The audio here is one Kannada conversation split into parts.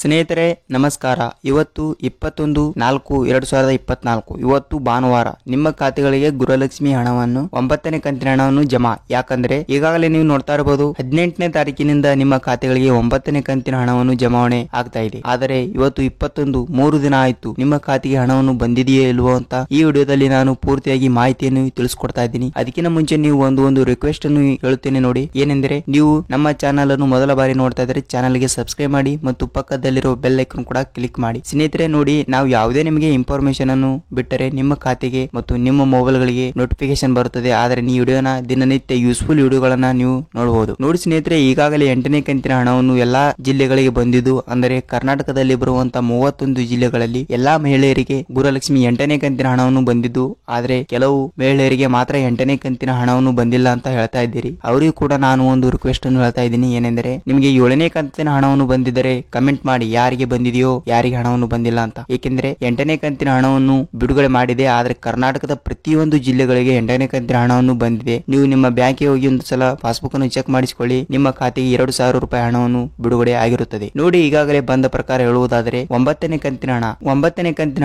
ಸ್ನೇಹಿತರೆ ನಮಸ್ಕಾರ. ಇವತ್ತು 21/4/2024 ಇವತ್ತು ಭಾನುವಾರ. ನಿಮ್ಮ ಖಾತೆಗಳಿಗೆ ಗೃಹಲಕ್ಷ್ಮಿ ಹಣವನ್ನು 9ನೇ ಕಂತಿನ ಹಣವನ್ನು ಜಮಾ. ಯಾಕಂದ್ರೆ ಈಗಾಗಲೇ ನೀವು ನೋಡ್ತಾ ಇರಬಹುದು 18ನೇ ತಾರೀಕಿನಿಂದ ನಿಮ್ಮ ಖಾತೆಗಳಿಗೆ 9ನೇ ಕಂತಿನ ಹಣವನ್ನು ಜಮಾವಣೆ ಆಗ್ತಾ ಇದೆ. ಆದರೆ ಇವತ್ತು 21 3 ದಿನ ಆಯ್ತು. ನಿಮ್ಮ ಖಾತೆಗೆ ಹಣವನ್ನು ಬಂದಿದೆಯೇ ಇಲ್ವೋ ಅಂತ ಈ ವಿಡಿಯೋದಲ್ಲಿ ನಾನು ಪೂರ್ತಿಯಾಗಿ ಮಾಹಿತಿಯನ್ನು ತಿಳಿಸ್ಕೊಡ್ತಾ ಇದ್ದೀನಿ. ಅದಕ್ಕಿಂತ ಮುಂಚೆ ನೀವು ಒಂದು ರಿಕ್ವೆಸ್ಟ್ ಅನ್ನು ಹೇಳುತ್ತೇನೆ ನೋಡಿ. ಏನೆಂದರೆ ನೀವು ನಮ್ಮ ಚಾನಲ್ ಅನ್ನು ಮೊದಲ ಬಾರಿ ನೋಡ್ತಾ ಇದ್ರೆ ಚಾನಲ್ಗೆ ಸಬ್ಸ್ಕ್ರೈಬ್ ಮಾಡಿ ಮತ್ತು ಪಕ್ಕದಲ್ಲಿರೋ ಬೆಲ್ ಐಕಾನ್ ಕೂಡ ಕ್ಲಿಕ್ ಮಾಡಿ. ಸ್ನೇಹಿತರೆ ನೋಡಿ, ನಾವು ಯಾವುದೇ ನಿಮಗೆ ಇನ್ಫಾರ್ಮೇಶನ್ ಅನ್ನು ಬಿಟ್ಟರೆ ನಿಮ್ಮ ಖಾತೆಗೆ ಮತ್ತು ನಿಮ್ಮ ಮೊಬೈಲ್ ಗಳಿಗೆ ನೋಟಿಫಿಕೇಶನ್ ಬರುತ್ತದೆ. ಆದರೆ ಈ ವಿಡಿಯೋನ ದಿನನಿತ್ಯ ಯೂಸ್ಫುಲ್ ವಿಡಿಯೋಗಳನ್ನ ನೀವು ನೋಡಬಹುದು. ನೋಡಿ ಸ್ನೇಹಿತರೆ, ಈಗಾಗಲೇ 8ನೇ ಕಂತಿನ ಹಣವನ್ನು ಎಲ್ಲಾ ಜಿಲ್ಲೆಗಳಿಗೆ ಬಂದಿದ್ದು, ಅಂದರೆ ಕರ್ನಾಟಕದಲ್ಲಿ ಬರುವಂತಹ 31 ಜಿಲ್ಲೆಗಳಲ್ಲಿ ಎಲ್ಲಾ ಮಹಿಳೆಯರಿಗೆ ಗೃಹಲಕ್ಷ್ಮಿ 8ನೇ ಕಂತಿನ ಹಣವನ್ನು ಬಂದಿದ್ದು, ಆದರೆ ಕೆಲವು ಮಹಿಳೆಯರಿಗೆ ಮಾತ್ರ 8ನೇ ಕಂತಿನ ಹಣವನ್ನು ಬಂದಿಲ್ಲ ಅಂತ ಹೇಳ್ತಾ ಇದ್ದೀರಿ. ಅವರಿಗೂ ಕೂಡ ನಾನು ಒಂದು ರಿಕ್ವೆಸ್ಟ್ ಅನ್ನು ಹೇಳ್ತಾ ಇದ್ದೀನಿ. ಏನೆಂದರೆ ನಿಮಗೆ 7ನೇ ಕಂತಿನ ಹಣವನ್ನು ಬಂದಿದ್ದರೆ ಕಮೆಂಟ್ ಮಾಡಿ ಯಾರಿಗೆ ಬಂದಿದೆಯೋ ಯಾರಿಗೆ ಹಣವನ್ನು ಬಂದಿಲ್ಲ ಅಂತ. ಏಕೆಂದ್ರೆ 8ನೇ ಕಂತಿನ ಹಣವನ್ನು ಬಿಡುಗಡೆ ಮಾಡಿದೆ, ಆದ್ರೆ ಕರ್ನಾಟಕದ ಪ್ರತಿಯೊಂದು ಜಿಲ್ಲೆಗಳಿಗೆ 8ನೇ ಕಂತಿನ ಹಣವನ್ನು ಬಂದಿದೆ. ನೀವು ನಿಮ್ಮ ಬ್ಯಾಂಕಿಗೆ ಹೋಗಿ ಒಂದು ಸಲ ಪಾಸ್ಬುಕ್ ಅನ್ನು ಚೆಕ್ ಮಾಡಿಸಿಕೊಳ್ಳಿ. ನಿಮ್ಮ ಖಾತೆಗೆ 2,000 ರೂಪಾಯಿ ಹಣವನ್ನು ಬಿಡುಗಡೆ ಆಗಿರುತ್ತದೆ. ನೋಡಿ, ಈಗಾಗಲೇ ಬಂದ ಪ್ರಕಾರ ಹೇಳುವುದಾದರೆ 9ನೇ ಕಂತಿನ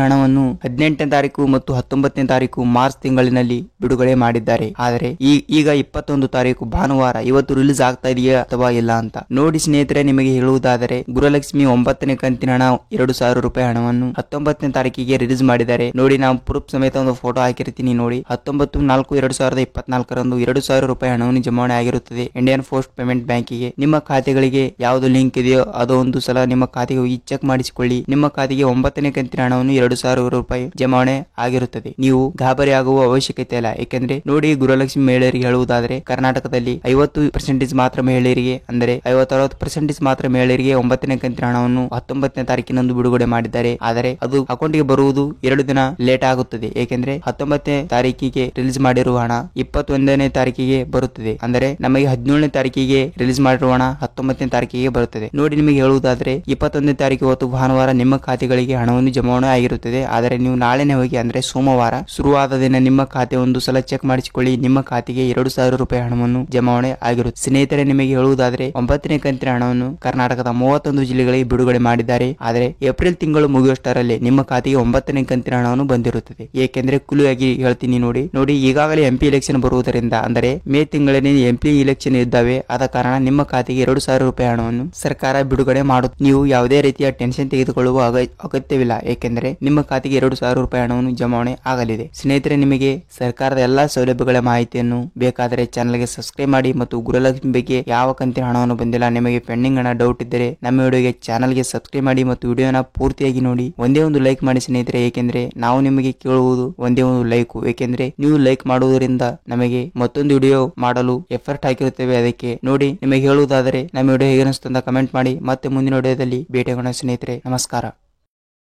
ಹಣವನ್ನು 18ನೇ ತಾರೀಕು ಮತ್ತು 19ನೇ ತಾರೀಕು ಮಾರ್ಚ್ ತಿಂಗಳಿನಲ್ಲಿ ಬಿಡುಗಡೆ ಮಾಡಿದ್ದಾರೆ. ಆದರೆ ಈಗ 21 ತಾರೀಕು ಭಾನುವಾರ, ಇವತ್ತು ರಿಲೀಸ್ ಆಗ್ತಾ ಇದೆಯಾ ಅಥವಾ ಇಲ್ಲ ಅಂತ ನೋಡಿ. ಸ್ನೇಹಿತರೆ, ನಿಮಗೆ ಹೇಳುವುದಾದರೆ ಗೃಹಲಕ್ಷ್ಮಿ 9ನೇ ಕಂತಿನ ಹಣ 2,000 ರೂಪಾಯಿ ಹಣವನ್ನು 19ನೇ ತಾರೀಕಿಗೆ ರಿಲೀಸ್ ಮಾಡಿದ್ದಾರೆ. ನೋಡಿ, ನಾವು ಪ್ರೂಫ್ ಸಮೇತ ಒಂದು ಫೋಟೋ ಹಾಕಿರ್ತೀನಿ ನೋಡಿ. 19/4/2024 2,000 ರೂಪಾಯಿ ಹಣವನ್ನು ಜಮಾವಣೆ ಆಗಿರುತ್ತದೆ ಇಂಡಿಯನ್ ಪೋಸ್ಟ್ ಪೇಮೆಂಟ್ ಬ್ಯಾಂಕಿಗೆ. ನಿಮ್ಮ ಖಾತೆಗಳಿಗೆ ಯಾವುದು ಲಿಂಕ್ ಇದೆಯೋ ಅದು ಒಂದು ಸಲ ನಿಮ್ಮ ಖಾತೆಗೆ ಹೋಗಿ ಚೆಕ್ ಮಾಡಿಸಿಕೊಳ್ಳಿ. ನಿಮ್ಮ ಖಾತೆಗೆ 9ನೇ ಕಂತಿನ ಹಣವನ್ನು 2,000 ರೂಪಾಯಿ ಜಮಾವಣೆ ಆಗಿರುತ್ತದೆ. ನೀವು ಗಾಬರಿ ಆಗುವ ಅವಶ್ಯಕತೆ ಇಲ್ಲ. ಏಕೆಂದ್ರೆ ನೋಡಿ, ಗೃಹಲಕ್ಷ್ಮಿ ಮಹಿಳೆಯರಿಗೆ ಹೇಳುವುದಾದರೆ ಕರ್ನಾಟಕದಲ್ಲಿ 50% ಮಾತ್ರ ಮಹಿಳೆಯರಿಗೆ, ಅಂದರೆ 50-60% ಮಾತ್ರ ಮಹಿಳೆಯರಿಗೆ 9ನೇ ಕಂತಿನ ಹಣವನ್ನು 19ನೇ ತಾರೀಕಿನಂದು ಬಿಡುಗಡೆ ಮಾಡಿದ್ದಾರೆ. ಆದರೆ ಅದು ಅಕೌಂಟ್ಗೆ ಬರುವುದು 2 ದಿನ ಲೇಟ್ ಆಗುತ್ತದೆ. ಏಕೆಂದ್ರೆ 19ನೇ ತಾರೀಕಿಗೆ ರಿಲೀಸ್ ಮಾಡಿರುವ ಹಣ 21ನೇ ತಾರೀಕಿಗೆ ಬರುತ್ತದೆ. ಅಂದರೆ ನಮಗೆ 17ನೇ ತಾರೀಕಿಗೆ ರಿಲೀಸ್ ಮಾಡಿರುವ ಹಣ 19ನೇ ತಾರೀಕಿಗೆ ಬರುತ್ತದೆ. ನೋಡಿ, ನಿಮಗೆ ಹೇಳುವುದಾದ್ರೆ 21ನೇ ತಾರೀಕು ಹೊತ್ತು ಭಾನುವಾರ ನಿಮ್ಮ ಖಾತೆಗಳಿಗೆ ಹಣವನ್ನು ಜಮಾವಣೆ ಆಗಿರುತ್ತದೆ. ಆದರೆ ನೀವು ನಾಳೆನೇ ಹೋಗಿ, ಅಂದ್ರೆ ಸೋಮವಾರ ಶುರುವಾದ ದಿನ ನಿಮ್ಮ ಖಾತೆ ಒಂದು ಸಲ ಚೆಕ್ ಮಾಡಿಸಿಕೊಳ್ಳಿ. ನಿಮ್ಮ ಖಾತೆಗೆ 2,000 ರೂಪಾಯಿ ಹಣವನ್ನು ಜಮಾವಣೆ ಆಗಿರುತ್ತೆ. ಸ್ನೇಹಿತರೆ, ನಿಮಗೆ ಹೇಳುವುದಾದ್ರೆ 9ನೇ ಕಂತಿನ ಹಣವನ್ನು ಕರ್ನಾಟಕದ 31 ಜಿಲ್ಲೆಗಳಿಗೆ ಬಿಡುಗಡೆ ಮಾಡಿದ್ದಾರೆ. ಆದರೆ ಏಪ್ರಿಲ್ ತಿಂಗಳು ಮುಗಿಯುವಷ್ಟರಲ್ಲಿ ನಿಮ್ಮ ಖಾತೆಗೆ 9ನೇ ಕಂತಿನ ಹಣವನ್ನು ಬಂದಿರುತ್ತದೆ. ಏಕೆಂದ್ರೆ ಕುಲಿಯಾಗಿ ಹೇಳ್ತೀನಿ ನೋಡಿ, ಈಗಾಗಲೇ MP ಎಲೆಕ್ಷನ್ ಬರುವುದರಿಂದ, ಅಂದರೆ ಮೇ ತಿಂಗಳಲ್ಲಿ MP ಎಲೆಕ್ಷನ್ ಇದ್ದಾವೆ. ಆದ ಕಾರಣ ನಿಮ್ಮ ಖಾತೆಗೆ 2,000 ರೂಪಾಯಿ ಹಣವನ್ನು ಸರ್ಕಾರ ಬಿಡುಗಡೆ ಮಾಡುತ್ತೆ. ನೀವು ಯಾವುದೇ ರೀತಿಯ ಟೆನ್ಷನ್ ತೆಗೆದುಕೊಳ್ಳುವ ಅಗತ್ಯವಿಲ್ಲ. ಏಕೆಂದ್ರೆ ನಿಮ್ಮ ಖಾತೆಗೆ 2,000 ರೂಪಾಯಿ ಹಣವನ್ನು ಜಮಾವಣೆ ಆಗಲಿದೆ. ಸ್ನೇಹಿತರೆ, ನಿಮಗೆ ಸರ್ಕಾರದ ಎಲ್ಲಾ ಸೌಲಭ್ಯಗಳ ಮಾಹಿತಿಯನ್ನು ಬೇಕಾದರೆ ಚಾನಲ್ಗೆ ಸಬ್ಸ್ಕ್ರೈಬ್ ಮಾಡಿ. ಮತ್ತು ಗೃಹಲಕ್ಷ್ಮಿ ಬಗ್ಗೆ ಯಾವ ಕಂತಿನ ಹಣವನ್ನು ಬಂದಿಲ್ಲ, ನಿಮಗೆ ಪೆಂಡಿಂಗ್ ಹಣ ಡೌಟ್ ಇದ್ದರೆ ನಮ್ಮ ವಿಡಿಯೋಗೆ ಚಾನಲ್ಗೆ ಸಬ್ಸ್ಕ್ರೈಬ್ ಮಾಡಿ ಮತ್ತು ವಿಡಿಯೋನ ಪೂರ್ತಿಯಾಗಿ ನೋಡಿ. ಒಂದೇ ಒಂದು ಲೈಕ್ ಮಾಡಿ ಸ್ನೇಹಿತರೆ. ಏಕೆಂದ್ರೆ ನಾವು ನಿಮಗೆ ಕೇಳುವುದು ಒಂದೇ ಒಂದು ಲೈಕ್. ಏಕೆಂದ್ರೆ ನೀವು ಲೈಕ್ ಮಾಡುವುದರಿಂದ ನಮಗೆ ಮತ್ತೊಂದು ವಿಡಿಯೋ ಮಾಡಲು ಎಫರ್ಟ್ ಹಾಕಿರುತ್ತೇವೆ. ಅದಕ್ಕೆ ನೋಡಿ, ನಿಮಗೆ ಹೇಳುವುದಾದರೆ ನಮ್ಮ ವಿಡಿಯೋ ಹೇಗೆ ಅನಿಸ್ತು ಅಂತ ಕಮೆಂಟ್ ಮಾಡಿ. ಮತ್ತೆ ಮುಂದಿನ ವಿಡಿಯೋದಲ್ಲಿ ಭೇಟಿಯಾಗೋಣ ಸ್ನೇಹಿತರೆ. ನಮಸ್ಕಾರ.